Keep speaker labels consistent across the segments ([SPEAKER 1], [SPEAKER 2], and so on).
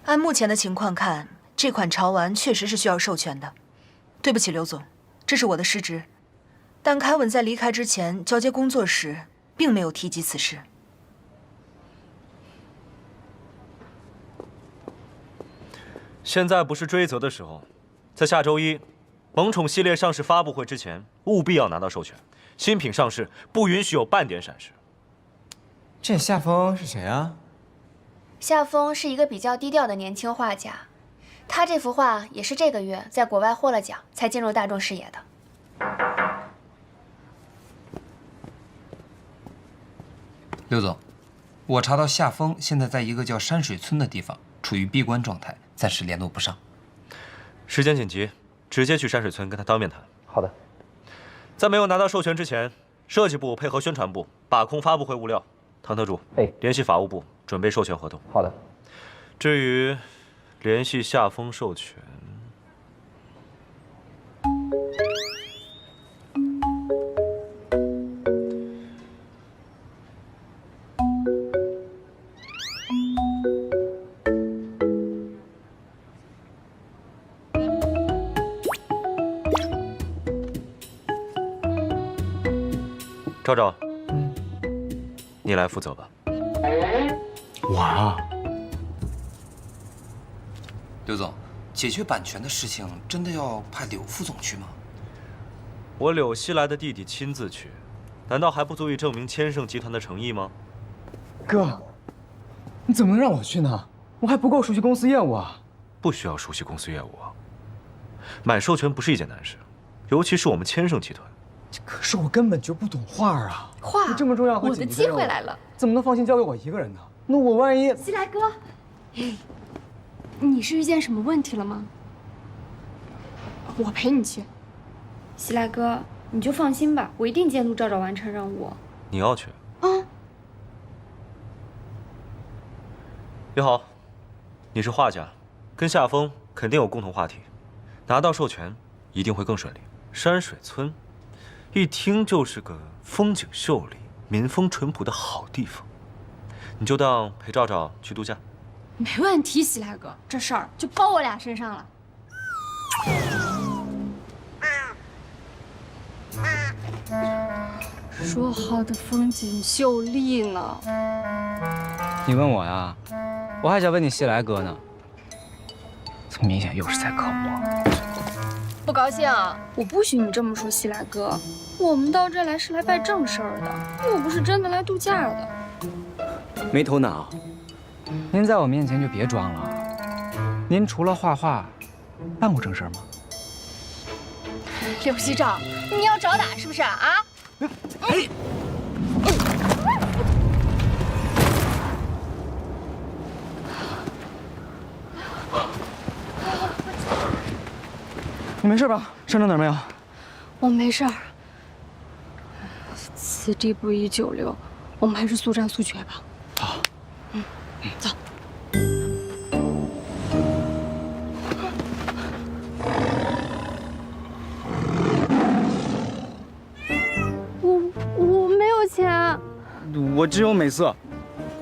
[SPEAKER 1] 按目前的情况看，这款潮玩确实是需要授权的。对不起，刘总，这是我的失职。但凯文在离开之前交接工作时，并没有提及此事。
[SPEAKER 2] 现在不是追责的时候，在下周一，萌宠系列上市发布会之前，务必要拿到授权。新品上市不允许有半点闪失。
[SPEAKER 3] 这夏风是谁啊？
[SPEAKER 4] 夏风是一个比较低调的年轻画家，他这幅画也是这个月在国外获了奖才进入大众视野的。
[SPEAKER 3] 刘总，我查到夏风现在在一个叫山水村的地方，处于闭关状态，暂时联络不上。
[SPEAKER 2] 时间紧急，直接去山水村跟他当面谈。
[SPEAKER 3] 好的。
[SPEAKER 2] 在没有拿到授权之前，设计部配合宣传部把控发布会物料。唐特助，联系法务部准备授权合同。
[SPEAKER 3] 好的。
[SPEAKER 2] 至于联系夏风授权，赵赵，你来负责吧。
[SPEAKER 3] 我啊，刘总，解决版权的事情真的要派柳副总去吗？
[SPEAKER 2] 我柳熙来的弟弟亲自去，难道还不足以证明千盛集团的诚意吗？
[SPEAKER 5] 哥，你怎么能让我去呢？我还不够熟悉公司业务啊。
[SPEAKER 2] 不需要熟悉公司业务啊。买授权不是一件难事，尤其是我们千盛集团。
[SPEAKER 5] 可是我根本就不懂画啊！
[SPEAKER 6] 画
[SPEAKER 5] 这么重要和
[SPEAKER 6] 我的机
[SPEAKER 5] 紧急任务
[SPEAKER 6] 会来了，
[SPEAKER 5] 怎么能放心交给我一个人呢？那我万一……
[SPEAKER 6] 西来哥，你是遇见什么问题了吗？我陪你去。西来哥，你就放心吧，我一定监督赵赵完成任务。
[SPEAKER 2] 你要去？
[SPEAKER 6] 啊，
[SPEAKER 2] 也好，你是画家，跟夏风肯定有共同话题，拿到授权一定会更顺利。山水村，一听就是个风景秀丽、民风淳朴的好地方，你就当陪赵赵去度假。
[SPEAKER 6] 没问题，西来哥，这事儿就包我俩身上了。说好的风景秀丽呢？
[SPEAKER 5] 你问我呀？我还想问你西来哥呢。这明显又是在坑我。
[SPEAKER 6] 不高兴？我不许你这么说，西来哥。我们到这来是来办正事儿的，又不是真的来度假的。
[SPEAKER 5] 没头脑。您在我面前就别装了。您除了画画，办过正事吗？
[SPEAKER 6] 刘西照，你要找打是不是啊？
[SPEAKER 5] 哎！你没事吧？伤着哪儿没有？
[SPEAKER 6] 我没事儿。此地不宜久留，我们还是速战速决吧。
[SPEAKER 5] 好。
[SPEAKER 6] 走。我没有钱。
[SPEAKER 5] 我只有美色。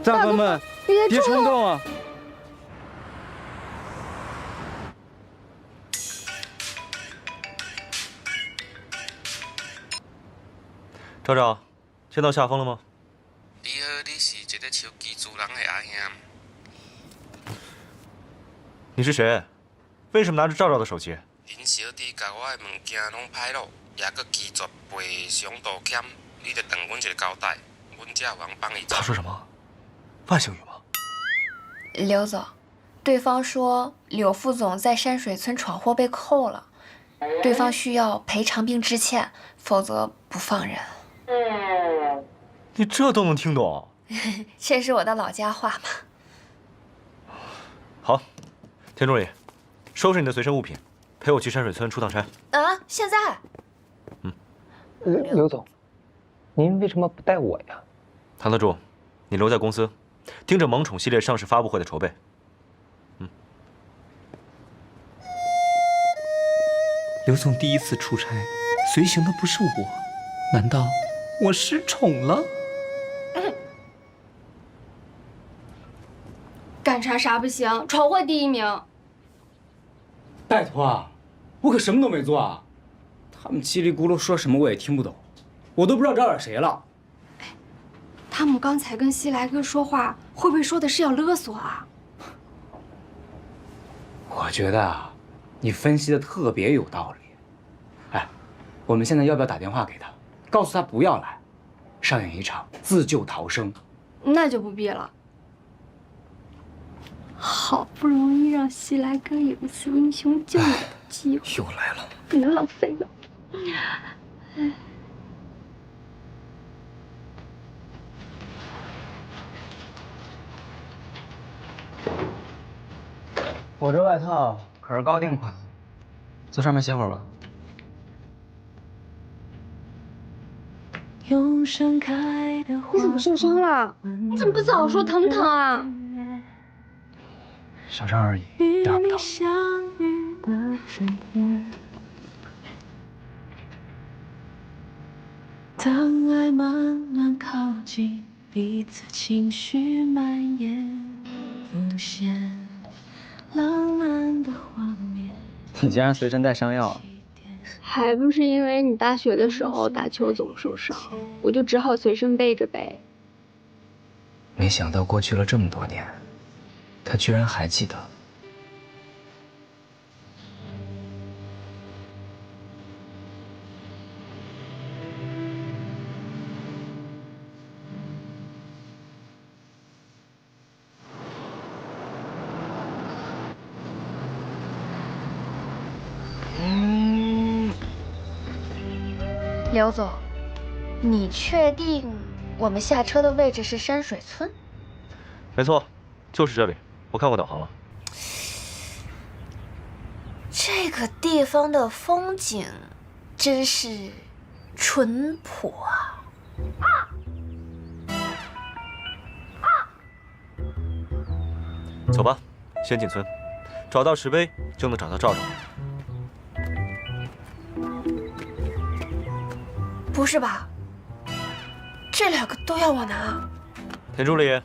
[SPEAKER 5] 大哥们，别冲动啊！
[SPEAKER 2] 赵赵，见到夏风了吗？
[SPEAKER 7] 你好，你是一个超级主人的阿兄。
[SPEAKER 2] 你是谁？为什么拿着赵赵的手机？
[SPEAKER 7] 恁小弟甲我的物件拢歹落，也搁拒绝赔偿道歉，你得等阮一个交代，阮才有通帮伊。
[SPEAKER 2] 他说什么？外星语吗？
[SPEAKER 4] 刘总，对方说柳副总在山水村闯祸被扣了，对方需要赔偿并致歉，否则不放人。
[SPEAKER 2] 你这都能听懂？
[SPEAKER 4] 这是我的老家话嘛。
[SPEAKER 2] 好，田助理，收拾你的随身物品，陪我去山水村出趟差。
[SPEAKER 4] 啊，现在？
[SPEAKER 5] 刘总，您为什么不带我呀？
[SPEAKER 2] 唐特助，你留在公司，盯着萌宠系列上市发布会的筹备。
[SPEAKER 3] 刘总第一次出差，随行的不是我，难道我失宠了？
[SPEAKER 6] 感干啥啥不行，闯祸第1名。
[SPEAKER 5] 拜托啊，我可什么都没做啊！他们叽里咕噜说什么我也听不懂，我都不知道招惹谁了。
[SPEAKER 6] 他们刚才跟西来哥说话，会不会说的是要勒索啊？
[SPEAKER 5] 我觉得啊，你分析的特别有道理。哎，我们现在要不要打电话给他，告诉他不要来，上演一场自救逃生？
[SPEAKER 6] 那就不必了。好不容易让西来哥有一次英雄救美的机会，
[SPEAKER 5] 又来了，
[SPEAKER 6] 不能浪费了。
[SPEAKER 5] 我这外套可是高定款，坐上面歇会儿吧。
[SPEAKER 6] 你怎么受伤了？你怎么不早说疼疼啊？
[SPEAKER 5] 小伤而已，一点不疼。
[SPEAKER 8] 当爱慢慢靠近，彼此情绪蔓延，浮现浪漫的画面。
[SPEAKER 5] 你竟然随身带伤药？
[SPEAKER 6] 还不是因为你大学的时候打球总受伤，我就只好随身背着呗。
[SPEAKER 5] 没想到过去了这么多年，他居然还记得。
[SPEAKER 4] 刘总，你确定我们下车的位置是山水村？
[SPEAKER 2] 没错，就是这里，我看过导航了。
[SPEAKER 4] 这个地方的风景真是淳朴啊！
[SPEAKER 2] 走吧，先进村，找到石碑就能找到赵赵。
[SPEAKER 4] 不是吧？这2个都要我拿？
[SPEAKER 2] 田助理，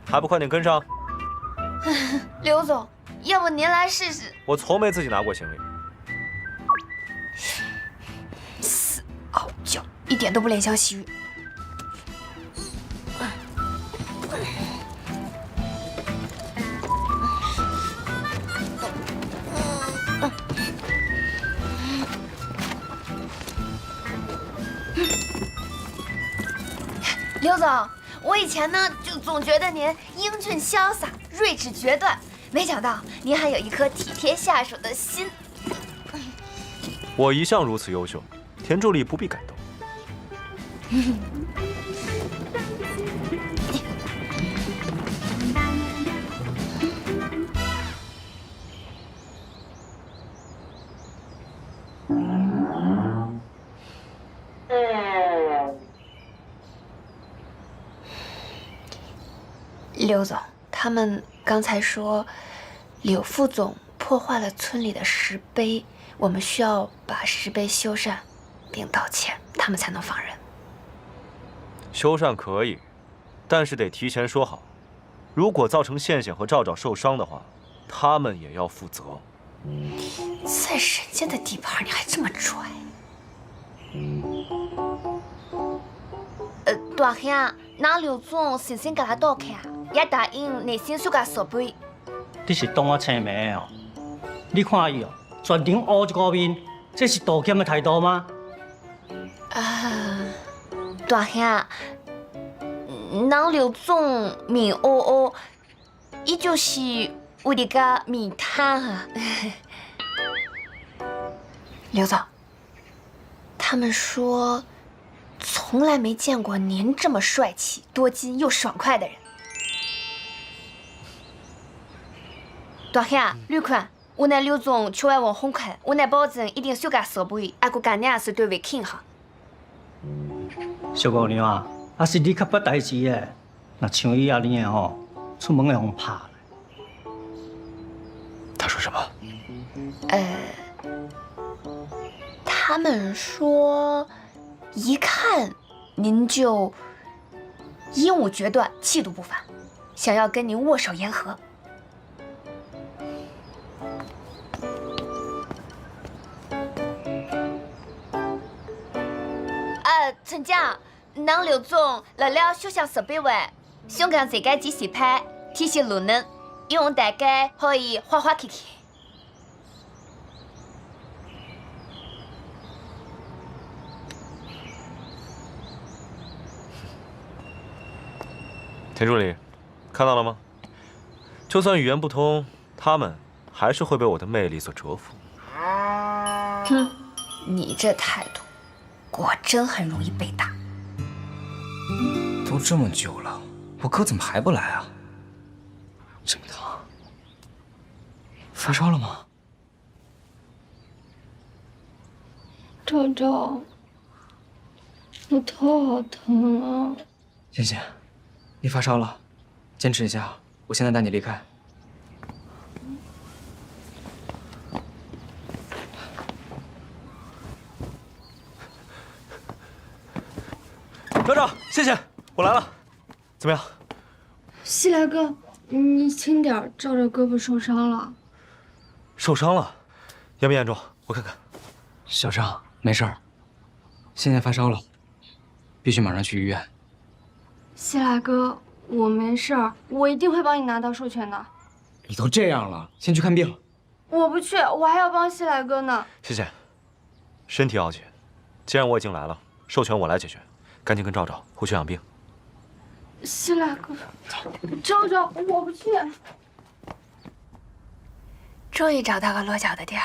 [SPEAKER 2] 还不快点跟上！
[SPEAKER 4] 刘总，要不您来试试？
[SPEAKER 2] 我从没自己拿过行李。
[SPEAKER 4] 死傲娇，一点都不怜香惜玉。刘总，我以前呢就总觉得您英俊潇洒、睿智决断，没想到您还有一颗体贴下属的心。
[SPEAKER 2] 我一向如此优秀，田助理不必感动。
[SPEAKER 4] 刘总，他们刚才说，柳副总破坏了村里的石碑，我们需要把石碑修缮，并道歉，他们才能放人。
[SPEAKER 2] 修缮可以，但是得提前说好，如果造成宪宪和赵赵受伤的话，他们也要负责。
[SPEAKER 4] 在人家的地盘，你还这么拽？大兄，那刘总先先跟他道歉，也答应内心修改设备。
[SPEAKER 9] 你是当我青梅哦？你看伊哦，全程乌一个面，这是道歉的态度吗？
[SPEAKER 4] 大兄，那刘总面乌乌，伊就是为了个面瘫啊。刘总，他们说从来没见过您这么帅气、多金又爽快的人。大兄，你看，我那刘总出来往红看，我那保证一定修改设备，还个干娘是对为肯哈。
[SPEAKER 9] 小姑娘啊，还是你较捌代志的，那像伊安尼的吼，出门会互拍的。
[SPEAKER 2] 他说什么？
[SPEAKER 4] 他们说，一看您就英武决断，气度不凡，想要跟您握手言和。村长，咱刘总来了首相设备外，想讲这个指示牌提示路能，用大家可以画画看看。
[SPEAKER 2] 田助理，看到了吗？就算语言不通，他们还是会被我的魅力所折服。
[SPEAKER 4] 哼，你这态度，果真很容易被打。
[SPEAKER 3] 都这么久了，我哥怎么还不来啊？这么疼，发烧了吗？
[SPEAKER 6] 赵赵，我头好疼啊！
[SPEAKER 5] 欣欣，你发烧了，坚持一下，我现在带你离开。
[SPEAKER 2] 苗长，谢谢，我来了，怎么样？
[SPEAKER 6] 西来哥，你轻点，赵赵胳膊受伤了。
[SPEAKER 2] 受伤了？严不严重？我看看。
[SPEAKER 5] 小伤，没事儿。现在发烧了，必须马上去医院。
[SPEAKER 6] 西来哥，我没事儿，我一定会帮你拿到授权的。
[SPEAKER 5] 你都这样了，先去看病。
[SPEAKER 6] 我不去，我还要帮西来哥呢。
[SPEAKER 2] 谢谢，身体要紧。既然我已经来了，授权我来解决，赶紧跟赵赵回去养病。
[SPEAKER 6] 西来哥，赵赵，我不去。
[SPEAKER 4] 终于找到个落脚的地儿。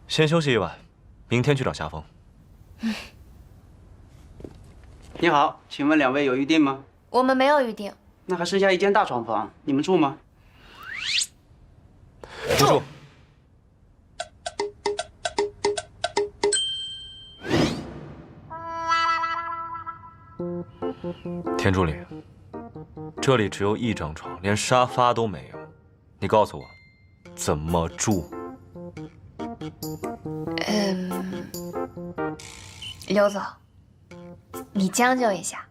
[SPEAKER 2] 先休息一晚，明天去找夏风。
[SPEAKER 10] 你好，请问两位有预定吗？
[SPEAKER 4] 我们没有预定。
[SPEAKER 10] 那还剩下一间大床房，你们住吗？
[SPEAKER 2] 不住。田助理，这里只有一张床，连沙发都没有，你告诉我怎么住？
[SPEAKER 4] 刘总，你将就一下，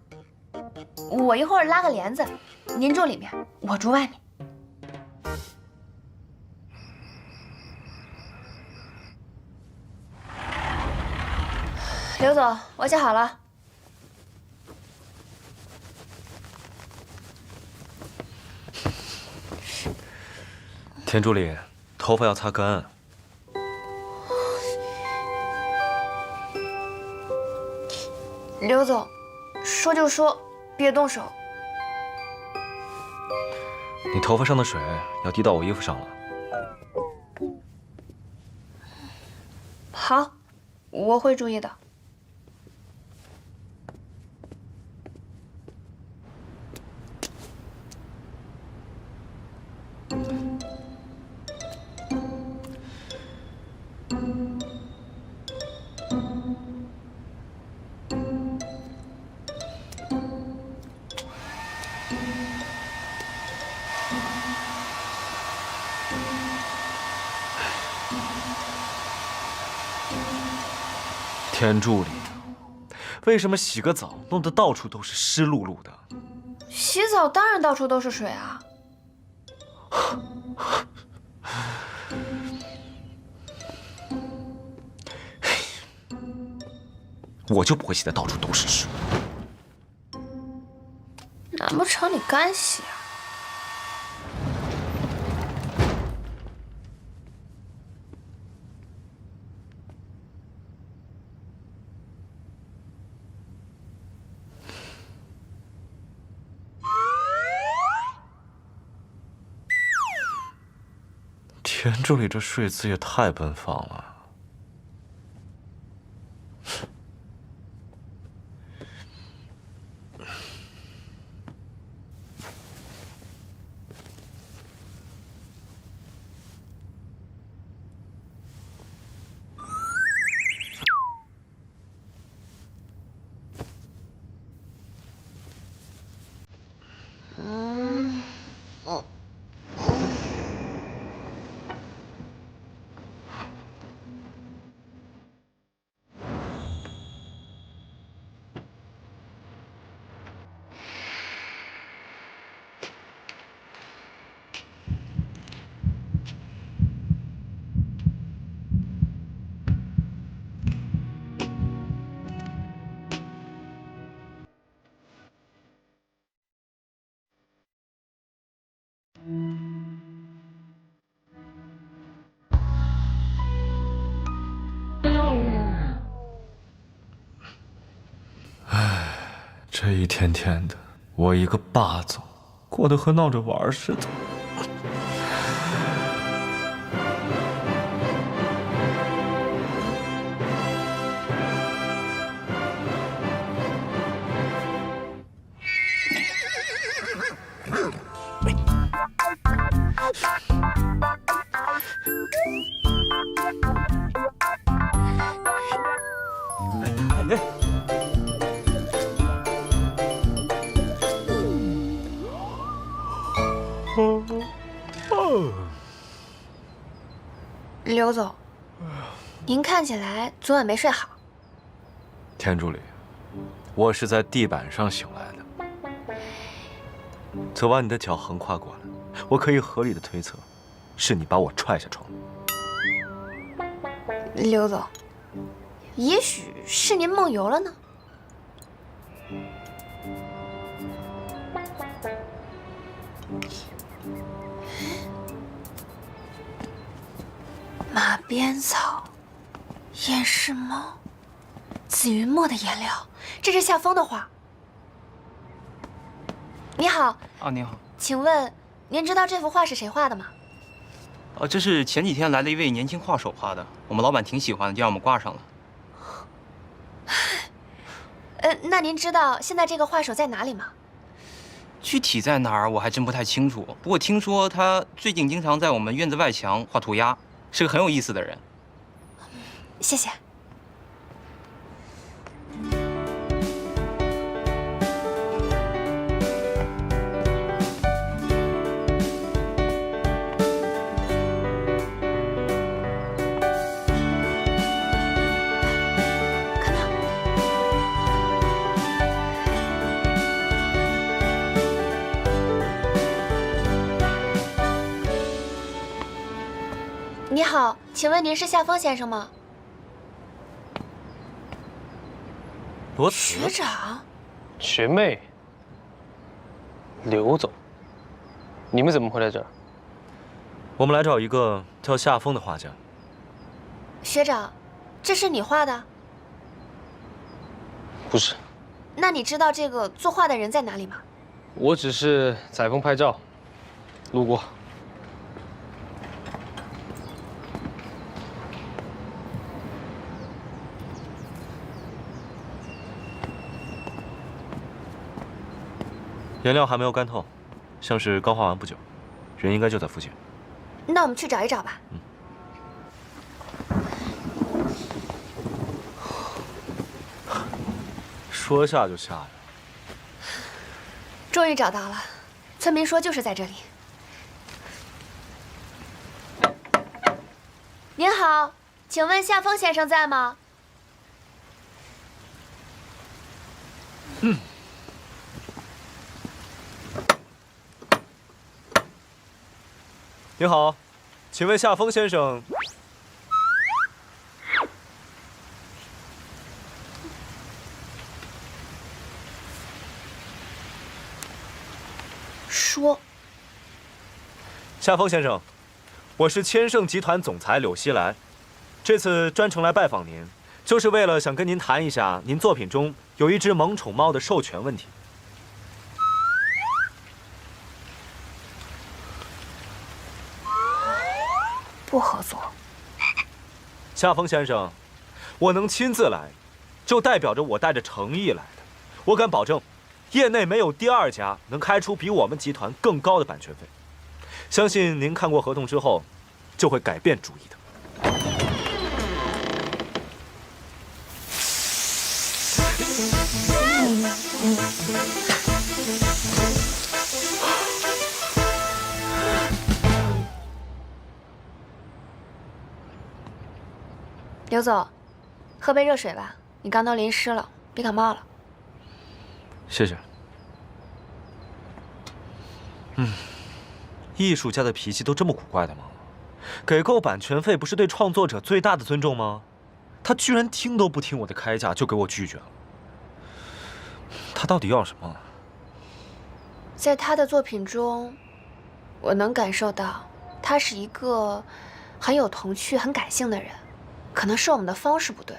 [SPEAKER 4] 我一会儿拉个帘子，您住里面，我住外面。刘总，我写好了。
[SPEAKER 2] 田助理，头发要擦干。
[SPEAKER 4] 刘总，说就说，别动手。
[SPEAKER 2] 你头发上的水要滴到我衣服上了。
[SPEAKER 4] 好，我会注意的。
[SPEAKER 2] 田助理，为什么洗个澡弄得到处都是湿漉漉的？
[SPEAKER 4] 洗澡当然到处都是水啊。
[SPEAKER 2] 我就不会洗得到处都是水。
[SPEAKER 4] 难不成你干洗啊？
[SPEAKER 2] 田助理这睡姿也太奔放了。这一天天的，我一个霸总，过得和闹着玩似的。
[SPEAKER 4] 刘总，您看起来昨晚没睡好。
[SPEAKER 2] 田助理，我是在地板上醒来的。昨晚你的脚横跨过来，我可以合理的推测，是你把我踹下床。
[SPEAKER 4] 刘总，也许是您梦游了呢。马鞭草、掩饰猫、紫云墨的颜料，这是夏风的画。你好。
[SPEAKER 3] 啊，您好。
[SPEAKER 4] 请问您知道这幅画是谁画的吗？
[SPEAKER 3] 这是前几天来的一位年轻画手画的，我们老板挺喜欢的，就让我们挂上了。
[SPEAKER 4] 那您知道现在这个画手在哪里吗？
[SPEAKER 3] 具体在哪儿我还真不太清楚，不过听说他最近经常在我们院子外墙画涂鸦，是个很有意思的人。
[SPEAKER 4] 谢谢。你好，请问您是夏风先生吗？
[SPEAKER 2] 罗
[SPEAKER 4] 学长，
[SPEAKER 11] 学妹，刘总，你们怎么会在这儿？
[SPEAKER 2] 我们来找一个叫夏风的画家。
[SPEAKER 4] 学长，这是你画的？
[SPEAKER 11] 不是。
[SPEAKER 4] 那你知道这个作画的人在哪里吗？
[SPEAKER 11] 我只是采风拍照，路过。
[SPEAKER 2] 颜料还没有干透，像是刚画完不久，人应该就在附近。
[SPEAKER 4] 那我们去找一找吧。
[SPEAKER 2] 说下就下呀！
[SPEAKER 4] 终于找到了，村民说就是在这里。您好，请问夏风先生在吗？
[SPEAKER 2] 你好，请问夏风先生？
[SPEAKER 4] 说。
[SPEAKER 2] 夏风先生，我是千盛集团总裁柳熙来，这次专程来拜访您，就是为了想跟您谈一下您作品中有一只萌宠猫的授权问题。
[SPEAKER 4] 不合作。
[SPEAKER 2] 夏风先生，我能亲自来，就代表着我带着诚意来的。我敢保证，业内没有第二家能开出比我们集团更高的版权费。相信您看过合同之后，就会改变主意的。
[SPEAKER 4] 刘总，喝杯热水吧，你刚都淋湿了，别感冒了。
[SPEAKER 2] 谢谢。艺术家的脾气都这么古怪的吗？给够版权费不是对创作者最大的尊重吗？他居然听都不听我的开价就给我拒绝了。他到底要什么？
[SPEAKER 4] 在他的作品中，我能感受到他是一个很有童趣、很感性的人。可能是我们的方式不对，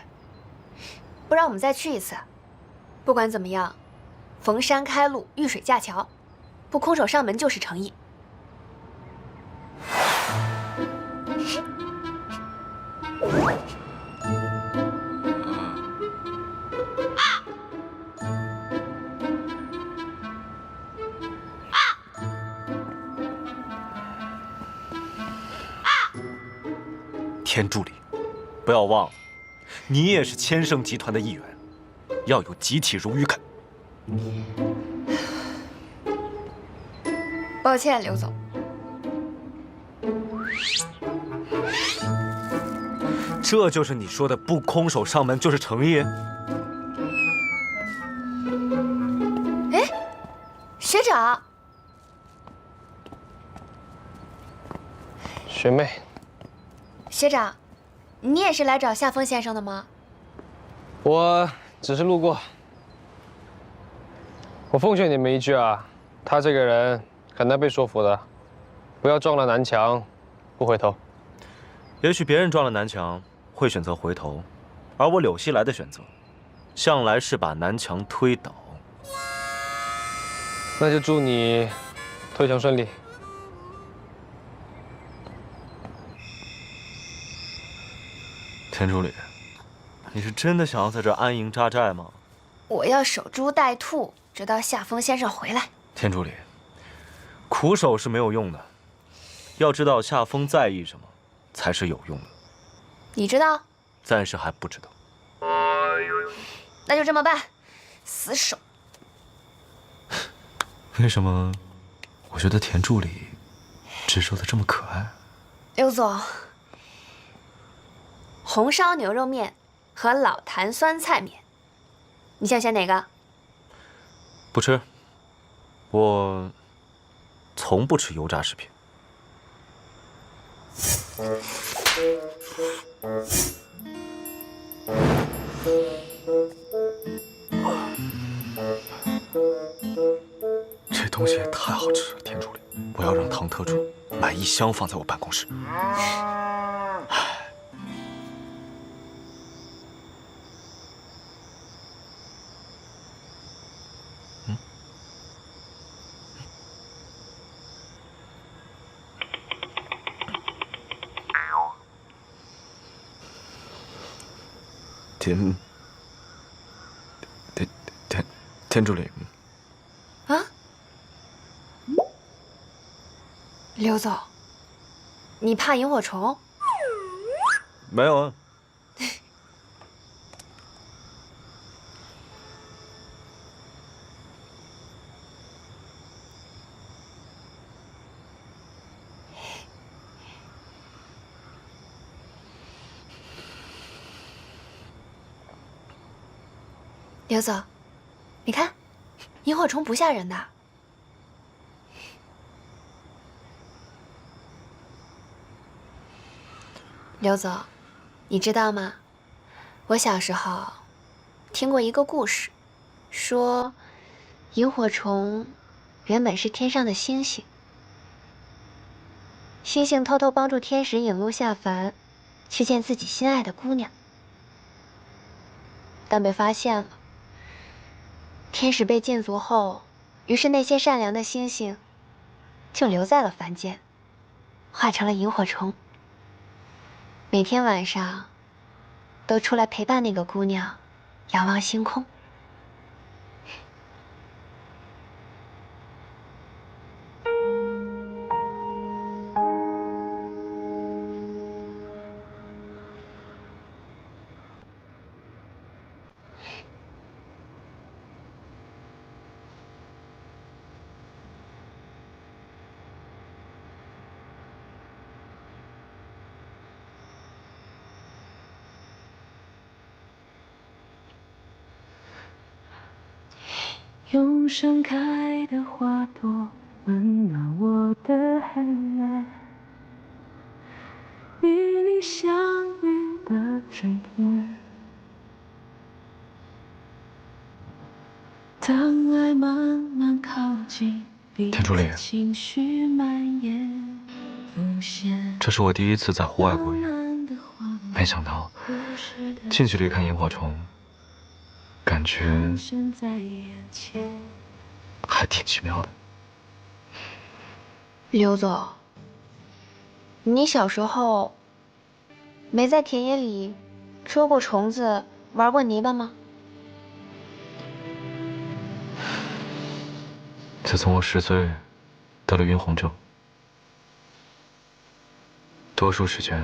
[SPEAKER 4] 不然我们再去一次。不管怎么样，逢山开路，遇水架桥，不空手上门就是诚意。
[SPEAKER 2] 田助理，不要忘了，你也是千盛集团的一员，要有集体荣誉感。
[SPEAKER 4] 抱歉，刘总。
[SPEAKER 2] 这就是你说的不空手上门就是诚意？
[SPEAKER 4] 哎，学长，
[SPEAKER 11] 学妹，
[SPEAKER 4] 学长，你也是来找夏风先生的吗？
[SPEAKER 11] 我只是路过。我奉劝你们一句啊，他这个人很难被说服的，不要撞了南墙不回头。
[SPEAKER 2] 也许别人撞了南墙会选择回头，而我柳熙来的选择，向来是把南墙推倒。
[SPEAKER 11] 那就祝你推墙顺利。
[SPEAKER 2] 田助理，你是真的想要在这安营扎寨吗？
[SPEAKER 4] 我要守株待兔，直到夏风先生回来。
[SPEAKER 2] 田助理，苦守是没有用的，要知道夏风在意什么，才是有用的。
[SPEAKER 4] 你知道？
[SPEAKER 2] 暂时还不知道。
[SPEAKER 4] 那就这么办，死守。
[SPEAKER 2] 为什么我觉得田助理直说的这么可爱？
[SPEAKER 4] 刘总，红烧牛肉面和老坛酸菜面，你想选哪个？
[SPEAKER 2] 不吃，我从不吃油炸食品。这东西也太好吃了，田助理，我要让唐特助买1箱放在我办公室。田助理。
[SPEAKER 4] 啊？刘总，你怕萤火虫？
[SPEAKER 2] 没有啊。
[SPEAKER 4] 刘总，你看，萤火虫不吓人的。刘总，你知道吗？我小时候听过一个故事，说萤火虫原本是天上的星星，星星偷偷帮助天使引路下凡，去见自己心爱的姑娘，但被发现了。天使被禁足后，于是那些善良的星星就留在了凡间，化成了萤火虫。每天晚上都出来陪伴那个姑娘，仰望星空。
[SPEAKER 8] 用盛开的花朵温暖我的黑夜，与你相遇的这夜，当爱慢慢靠近，
[SPEAKER 2] 田助理，
[SPEAKER 8] 情绪蔓延，浮现
[SPEAKER 2] 这是我第一次在户外过夜，没想到近距离看萤火虫感觉还挺奇妙的。
[SPEAKER 4] 刘总，你小时候没在田野里捉过虫子、玩过泥巴吗？
[SPEAKER 2] 自从我10岁得了晕红症，多数时间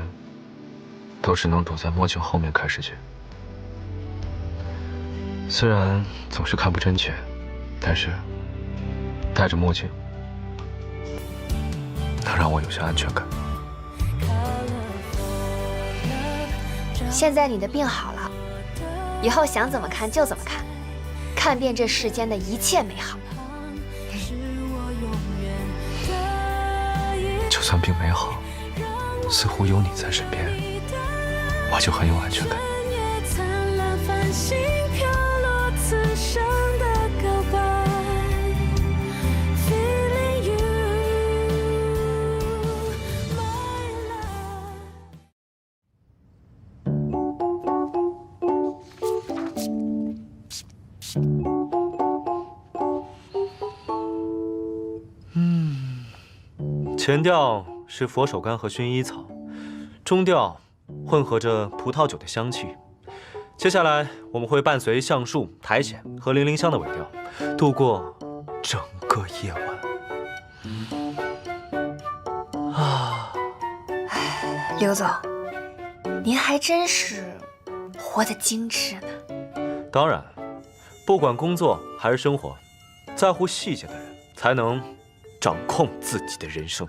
[SPEAKER 2] 都是能躲在墨镜后面看世界。虽然总是看不真切，但是戴着墨镜能让我有些安全感。
[SPEAKER 4] 现在你的病好了，以后想怎么看就怎么看，看遍这世间的一切美好。
[SPEAKER 2] 就算病没好，似乎有你在身边，我就很有安全感。前调是佛手柑和薰衣草，中调混合着葡萄酒的香气。接下来我们会伴随橡树、苔藓和零陵香的尾调，度过整个夜晚。
[SPEAKER 4] 刘总，您还真是活得精致呢。
[SPEAKER 2] 当然，不管工作还是生活，在乎细节的人才能掌控自己的人生。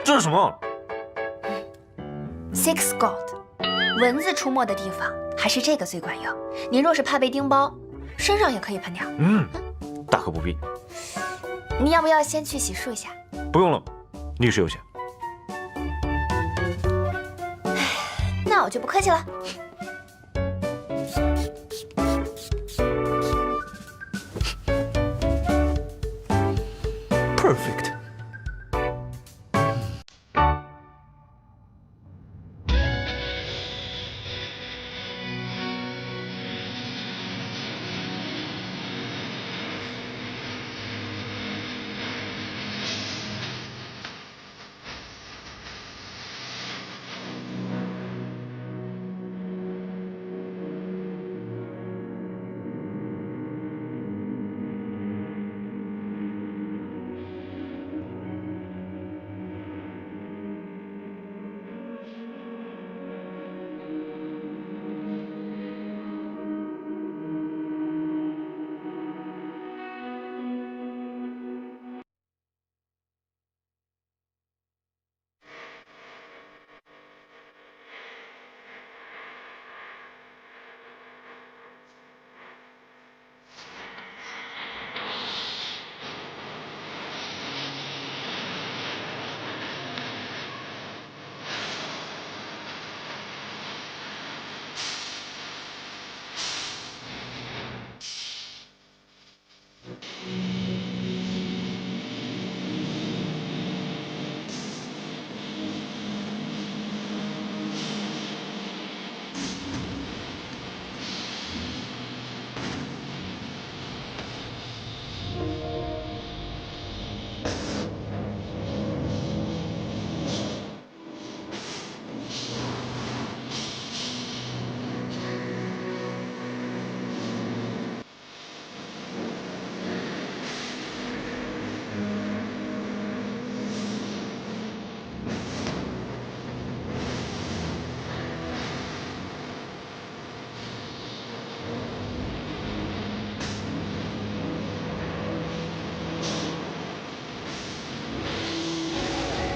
[SPEAKER 2] 这是什么
[SPEAKER 4] ？Six God， 蚊子出没的地方还是这个最管用。您若是怕被叮包，身上也可以喷点。
[SPEAKER 2] 大可不必。
[SPEAKER 4] 你要不要先去洗漱一下？
[SPEAKER 2] 不用了，女士优先。
[SPEAKER 4] 那我就不客气了。
[SPEAKER 2] Perfect。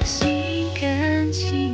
[SPEAKER 8] 心甘情